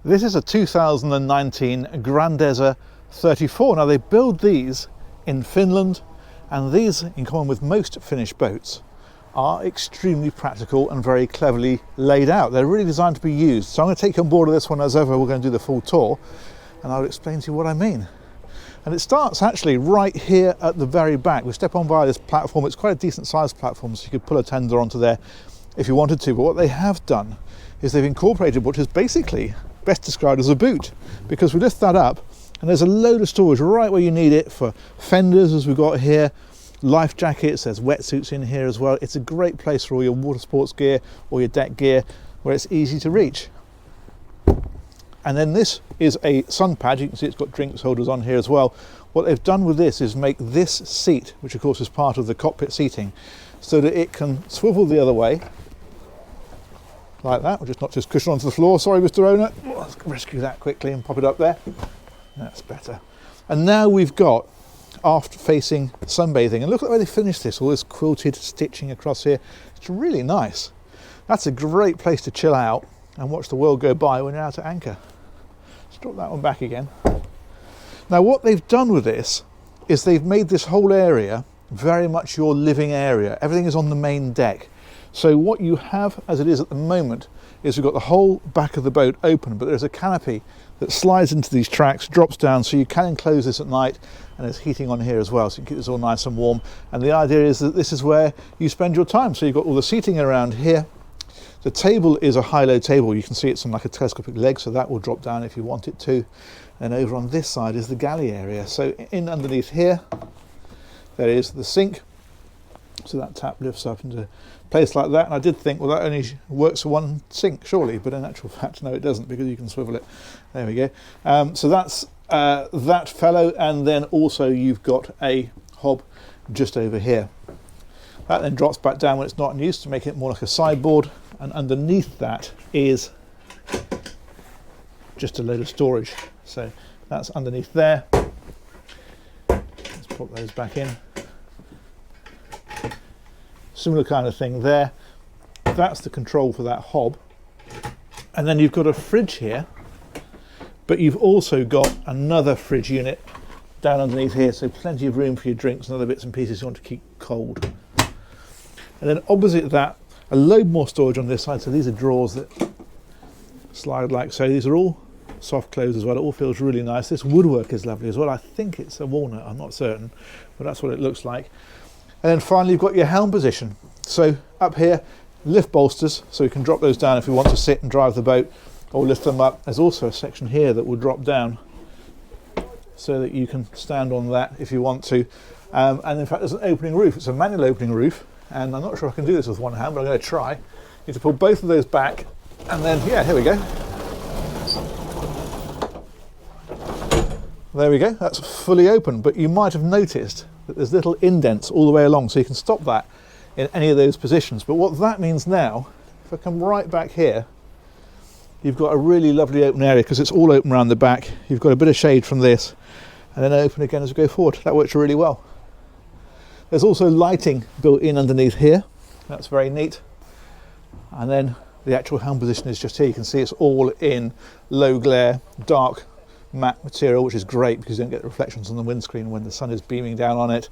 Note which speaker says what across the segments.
Speaker 1: This is a 2019 Grandezza 34. Now they build these in Finland, and these, in common with most Finnish boats, are extremely practical and very cleverly laid out. They're really designed to be used. So I'm going to take you on board of this one as ever. We're going to do the full tour and I'll explain to you what I mean. And it starts actually right here at the very back. We step on by this platform. It's quite a decent sized platform, so you could pull a tender onto there if you wanted to. But what they have done is they've incorporated what is basically best described as a boot, because we lift that up and there's a load of storage right where you need it for fenders, as we've got here, life jackets, there's wetsuits in here as well. It's a great place for all your water sports gear or your deck gear where it's easy to reach. And then this is a sun pad. You can see it's got drinks holders on here as well. What they've done with this is make this seat, which of course is part of the cockpit seating, so that it can swivel the other way like that. We'll just knock this cushion onto the floor. Sorry, Mr. Owner. Let's rescue that quickly and pop it up there. That's better. And now we've got aft facing sunbathing, and look at the way they finished this, all this quilted stitching across here. It's really nice. That's a great place to chill out and watch the world go by when you're out at anchor. Let's drop that one back again. Now what they've done with this is they've made this whole area very much your living area. Everything is on the main deck. So what you have as it is at the moment is we've got the whole back of the boat open, but there's a canopy that slides into these tracks, drops down, so you can enclose this at night, and there's heating on here as well, so you can keep this all nice and warm. And the idea is that this is where you spend your time. So you've got all the seating around here. The table is a high-low table. You can see it's on like a telescopic leg, so that will drop down if you want it to. And over on this side is the galley area. So in underneath here, there is the sink. So that tap lifts up into a place like that. And I did think, well, that only works for one sink, surely. But in actual fact, no, it doesn't, because you can swivel it. There we go. So that's that fellow. And then also you've got a hob just over here. That then drops back down when it's not in use to make it more like a sideboard. And underneath that is just a load of storage. So that's underneath there. Let's pop those back in. Similar kind of thing there. That's the control for that hob. And then you've got a fridge here, but you've also got another fridge unit down underneath here, so plenty of room for your drinks and other bits and pieces you want to keep cold. And then opposite that, a load more storage on this side. So these are drawers that slide like so. These are all soft close as well. It all feels really nice. This woodwork is lovely as well. I think it's a walnut, I'm not certain, but that's what it looks like. And then finally you've got your helm position. So up here, lift bolsters, so you can drop those down if you want to sit and drive the boat, or lift them up. There's also a section here that will drop down so that you can stand on that if you want to. And in fact there's an opening roof. It's a manual opening roof, and I'm not sure I can do this with one hand, but I'm going to try. You need to pull both of those back, and then, yeah, here we go. There we go, that's fully open, but you might have noticed that there's little indents all the way along, so you can stop that in any of those positions. But what that means now, if I come right back here, you've got a really lovely open area because it's all open around the back. You've got a bit of shade from this, and then open again as we go forward. That works really well. There's also lighting built in underneath here. That's very neat. And then the actual helm position is just here. You can see it's all in low glare, dark matte material, which is great because you don't get the reflections on the windscreen when the sun is beaming down on it.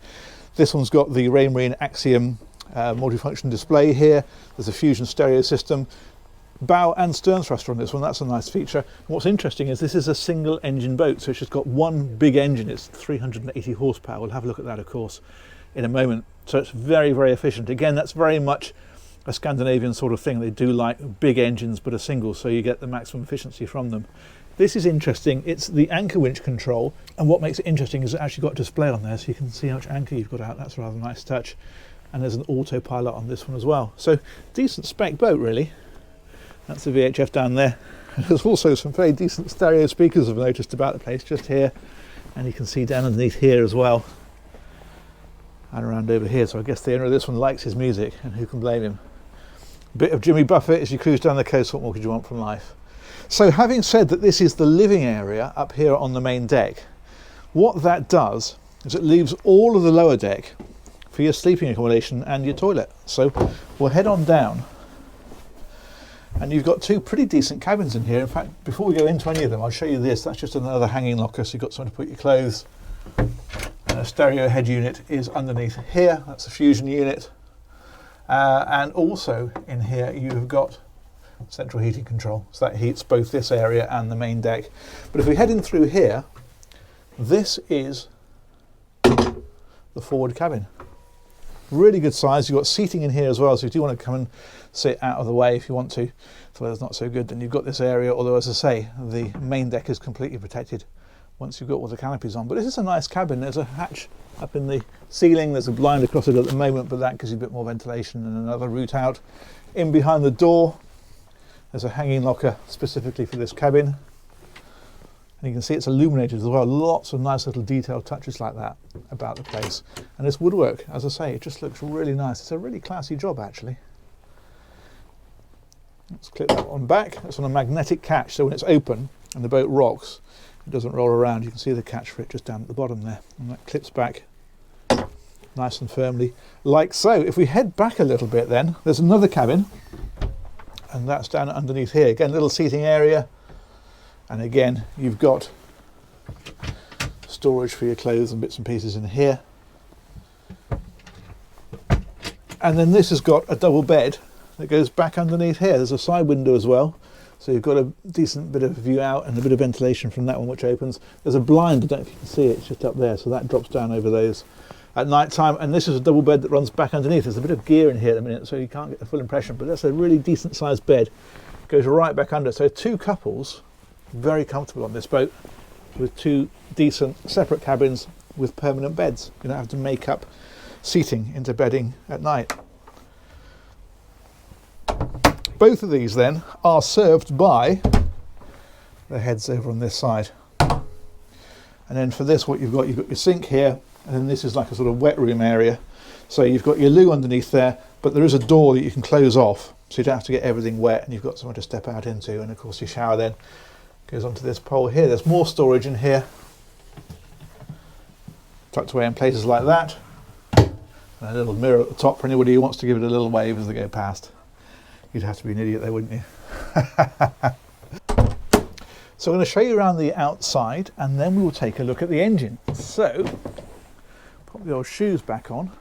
Speaker 1: This one's got the Raymarine Axiom multifunction display here. There's a Fusion stereo system. Bow and stern thruster on this one. That's a nice feature. And what's interesting is this is a single engine boat, so it's just got one big engine. It's 380 horsepower. We'll have a look at that, of course, in a moment. So it's very, very efficient. Again, that's very much a Scandinavian sort of thing. They do like big engines, but a single, so you get the maximum efficiency from them. This is interesting. It's the anchor winch control, and what makes it interesting is it actually got a display on there, so you can see how much anchor you've got out. That's a rather nice touch. And there's an autopilot on this one as well. So decent spec boat, really. That's the VHF down there. There's also some very decent stereo speakers I've noticed about the place, just here, and you can see down underneath here as well, and around over here. So I guess the owner of this one likes his music, and who can blame him? A bit of Jimmy Buffett as you cruise down the coast. What more could you want from life? So having said that this is the living area up here on the main deck, what that does is it leaves all of the lower deck for your sleeping accommodation and your toilet. So we'll head on down And you've got two pretty decent cabins in here. In fact, before we go into any of them, I'll show you this. That's just another hanging locker, so you've got somewhere to put your clothes. And a stereo head unit is underneath here. That's a fusion unit. And also in here you've got central heating control. So that heats both this area and the main deck. But if we head in through here, this is the forward cabin. Really good size. You've got seating in here as well, so if you want to come and sit out of the way if you want to, if the weather's not so good, then you've got this area. Although, as I say, the main deck is completely protected once you've got all the canopies on. But this is a nice cabin. There's a hatch up in the ceiling. There's a blind across it at the moment, but that gives you a bit more ventilation and another route out. In behind the door, there's a hanging locker specifically for this cabin. And you can see it's illuminated as well. Lots of nice little detail touches like that about the place. And this woodwork, as I say, it just looks really nice. It's a really classy job, actually. Let's clip that one back. That's on a magnetic catch, so when it's open and the boat rocks, it doesn't roll around. You can see the catch for it just down at the bottom there. And that clips back nice and firmly, like so. If we head back a little bit then, there's another cabin. And that's down underneath here. Again, little seating area. And again, you've got storage for your clothes and bits and pieces in here. And then this has got a double bed that goes back underneath here. There's a side window as well. So you've got a decent bit of view out and a bit of ventilation from that one, which opens. There's a blind, I don't know if you can see it, it's just up there. So that drops down over those at night time. And this is a double bed that runs back underneath. There's a bit of gear in here at the minute, so you can't get the full impression, but that's a really decent sized bed. Goes right back under. So two couples, very comfortable on this boat, with two decent separate cabins with permanent beds. You don't have to make up seating into bedding at night. Both of these then are served by the heads over on this side. And then for this, what you've got your sink here, and then this is like a sort of wet room area. So you've got your loo underneath there, but there is a door that you can close off, so you don't have to get everything wet, and you've got somewhere to step out into. And of course your shower then goes onto this pole here. There's more storage in here, tucked away in places like that. And a little mirror at the top for anybody who wants to give it a little wave as they go past. You'd have to be an idiot there, wouldn't you? So I'm going to show you around the outside, and then we will take a look at the engine. So pop the old shoes back on,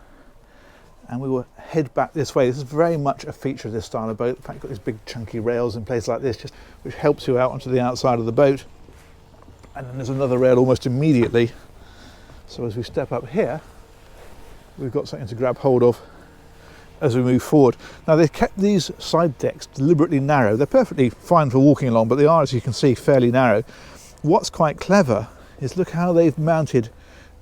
Speaker 1: and we will head back this way. This is very much a feature of this style of boat. In fact, you've got these big chunky rails in place like this, just which helps you out onto the outside of the boat. And then there's another rail almost immediately. So as we step up here, we've got something to grab hold of as we move forward. Now, they've kept these side decks deliberately narrow. They're perfectly fine for walking along, but they are, as you can see, fairly narrow. What's quite clever is look how they've mounted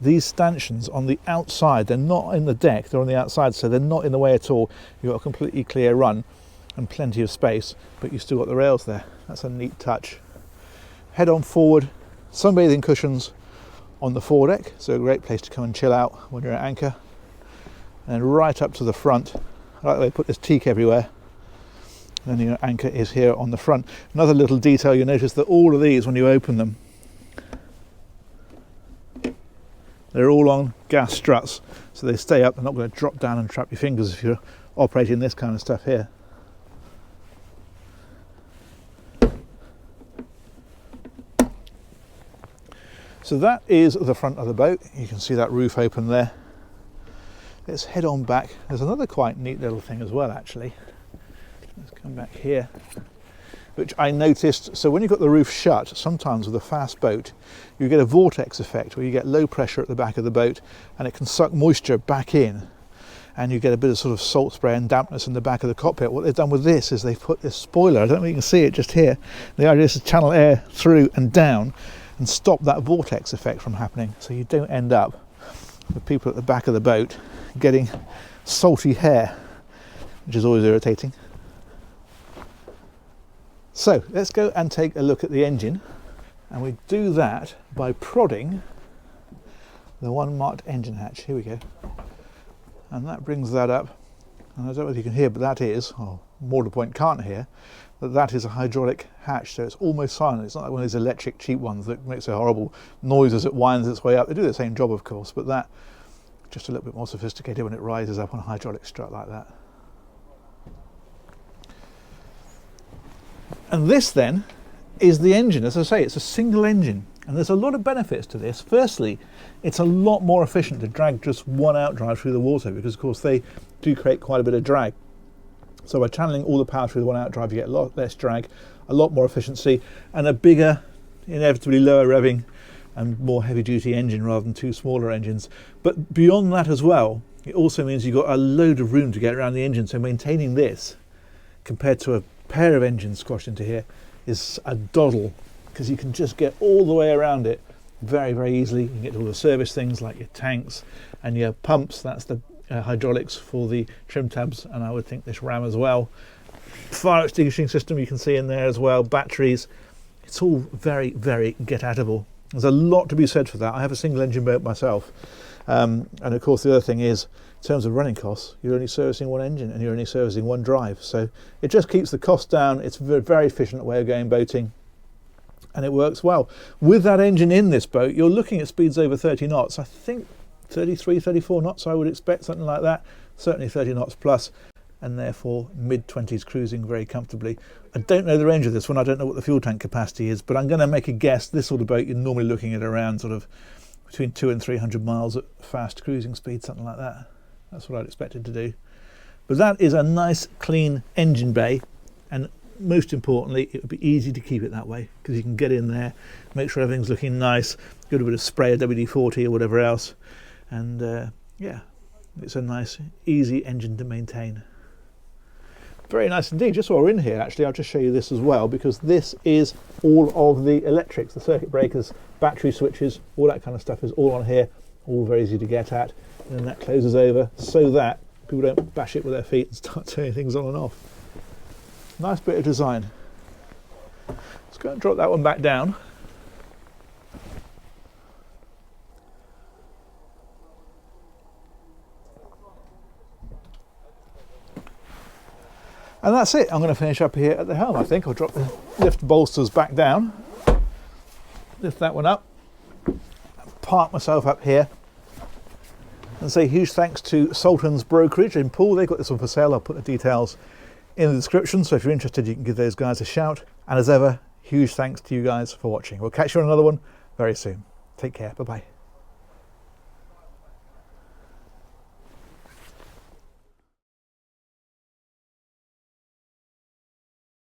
Speaker 1: these stanchions on the outside. They're not in the deck, they're on the outside, so they're not in the way at all. You've got a completely clear run and plenty of space, but you've still got the rails there. That's a neat touch. Head on forward, sunbathing cushions on the foredeck, so a great place to come and chill out when you're at anchor. And then right up to the front, I like the way they put this teak everywhere. And then your anchor is here on the front. Another little detail, you'll notice that all of these, when you open them, they're all on gas struts, so they stay up. They're not going to drop down and trap your fingers if you're operating this kind of stuff here. So that is the front of the boat. You can see that roof open there. Let's head on back. There's another quite neat little thing as well, actually. Let's come back here, which I noticed. So when you've got the roof shut, sometimes with a fast boat, you get a vortex effect where you get low pressure at the back of the boat and it can suck moisture back in, and you get a bit of sort of salt spray and dampness in the back of the cockpit. What they've done with this is they've put this spoiler, I don't know if you can see it just here. The idea is to channel air through and down and stop that vortex effect from happening, so you don't end up with people at the back of the boat getting salty hair, which is always irritating. So let's go and take a look at the engine, and we do that by prodding the one marked engine hatch. Here we go, and that brings that up, and I don't know if you can hear, but that is, or more to the point can't hear, that is a hydraulic hatch, so it's almost silent. It's not like one of these electric cheap ones that makes a horrible noise as it winds its way up. They do the same job, of course, but that just a little bit more sophisticated when it rises up on a hydraulic strut like that. And this then is the engine. As I say, it's a single engine, and there's a lot of benefits to this. Firstly, it's a lot more efficient to drag just one outdrive through the water, because of course they do create quite a bit of drag. So by channeling all the power through the one outdrive, you get a lot less drag, a lot more efficiency, and a bigger, inevitably lower revving and more heavy duty engine rather than two smaller engines. But beyond that as well, it also means you've got a load of room to get around the engine. So maintaining this compared to a pair of engines squashed into here is a doddle, because you can just get all the way around it very, very easily. You can get to all the service things like your tanks and your pumps. That's the hydraulics for the trim tabs, and I would think this ram as well. Fire extinguishing system you can see in there as well, batteries. It's all very, very get-atable. There's a lot to be said for that. I have a single engine boat myself, and of course the other thing is, in terms of running costs, you're only servicing one engine and you're only servicing one drive, so it just keeps the cost down. It's a very efficient way of going boating, and it works well. With that engine in this boat, you're looking at speeds over 30 knots. I think 33, 34 knots I would expect, something like that. Certainly 30 knots plus, and therefore mid-20s cruising very comfortably. I don't know the range of this one. I don't know what the fuel tank capacity is, but I'm going to make a guess. This sort of boat you're normally looking at around sort of between 200 and 300 miles at fast cruising speed, something like that. That's what I'd expect it to do. But that is a nice clean engine bay, and most importantly, it would be easy to keep it that way, because you can get in there, make sure everything's looking nice, give it a bit of spray, a WD-40 or whatever else, and yeah, it's a nice easy engine to maintain. Very nice indeed. Just while we're in here, actually, I'll just show you this as well, because this is all of the electrics, the circuit breakers, battery switches, all that kind of stuff is all on here, all very easy to get at, and then that closes over so that people don't bash it with their feet and start turning things on and off. Nice bit of design. Let's go and drop that one back down. And that's it. I'm going to finish up here at the helm, I think. I'll drop the lift bolsters back down, lift that one up, park myself up here, and say huge thanks to Sultan's Brokerage in Poole. They've got this one for sale. I'll put the details in the description, so if you're interested you can give those guys a shout. And as ever, huge thanks to you guys for watching. We'll catch you on another one very soon. Take care. Bye bye.